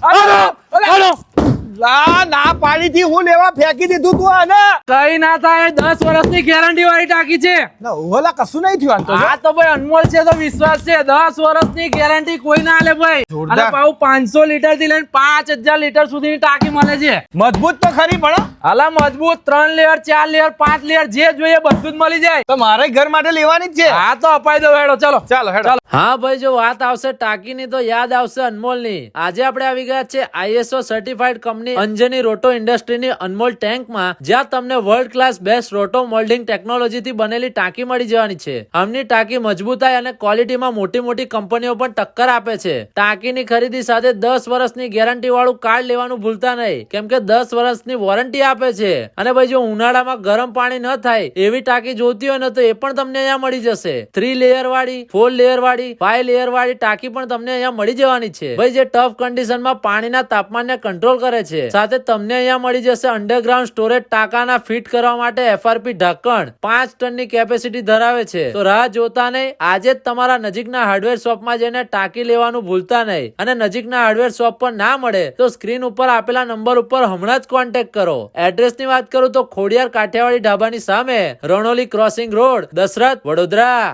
હાલો ના પાડી થી હું લેવા ફેંકી દીધું તું આને કઈ ના થાય 10 વર્ષની ગેરંટી વાળી ટાંકી છે ઓલા કશું નહીં થયું આ તો ભાઈ અનમોલ છે તો વિશ્વાસ છે 10 વર્ષની ગેરંટી કોઈ ના આલે ભાઈ અને પાછું 500 લીટર થી લઈને 5000 લીટર સુધીની ટાંકી મળે છે મજબૂત તો ખરી પણ હાલા મજબૂત 3 લેયર 4 લેયર 5 લેયર જે જોઈએ બધું જ મળી જાય તો મારે ઘર માટે લેવાની જ છે હા તો અપાઈ દો હેડો ચલો ચાલો હેડો હા ભાઈ જો વાત આવશે ટાંકીની તો યાદ આવશે અનમોલની આજે આપણે આવી ગયા છે ISO સર્ટિફાઈડ કંપની અંજની રોટો ઇન્ડસ્ટ્રીની અનમોલ ટેન્કમાં જ્યાં તમને વર્લ્ડ ક્લાસ બેસ્ટ રોટો મોલ્ડિંગ ટેકનોલોજીથી બનેલી ટાંકી મળી જવાની છે આમની ટાંકી મજબૂતાઈ અને ક્વોલિટીમાં મોટી મોટી કંપનીઓ પણ ટક્કર આપે છે ટાંકીની ખરીદી સાથે 10 વર્ષની ગેરંટી વાળું કાર્ડ લેવાનું ભૂલતા નહીં કેમ કે 10 વર્ષની વોરંટી આપે છે અને ભાઈ જો ઉનાળામાં ગરમ પાણી ન થાય એવી ટાંકી જોતી હોય ને તો એ પણ તમને અહીંયા મળી જશે 3 લેયર વાળી 4 લેયર વાળી 5 લેયર વાળી ટાંકી પણ તમને અહીંયા મળી જવાની છે ભાઈ જે ટફ કન્ડિશનમાં પાણીના તાપમાનને કંટ્રોલ કરે છે સાથે તમને અહીંયા મળી જશે અંડરગ્રાઉન્ડ સ્ટોરેજ ટાંકાના ફિટ કરવા માટે FRP ઢાંકણ 5 ટનની કેપેસિટી ધરાવે છે તો રાહ જોતા નહીં આજે જ તમારા નજીકના હાર્ડવેર શોપમાં જઈને ટાંકી લેવાનું ભૂલતા નહીં અને નજીકના હાર્ડવેર શોપ પર ના મળે તો સ્ક્રીન ઉપર આપેલા નંબર ઉપર હમણાં જ કોન્ટેક્ટ કરો એડ્રેસની વાત કરું તો ખોડિયાર કાઠિયાવાડી ઢાબાની સામે રણોલી ક્રોસિંગ રોડ દશરથ વડોદરા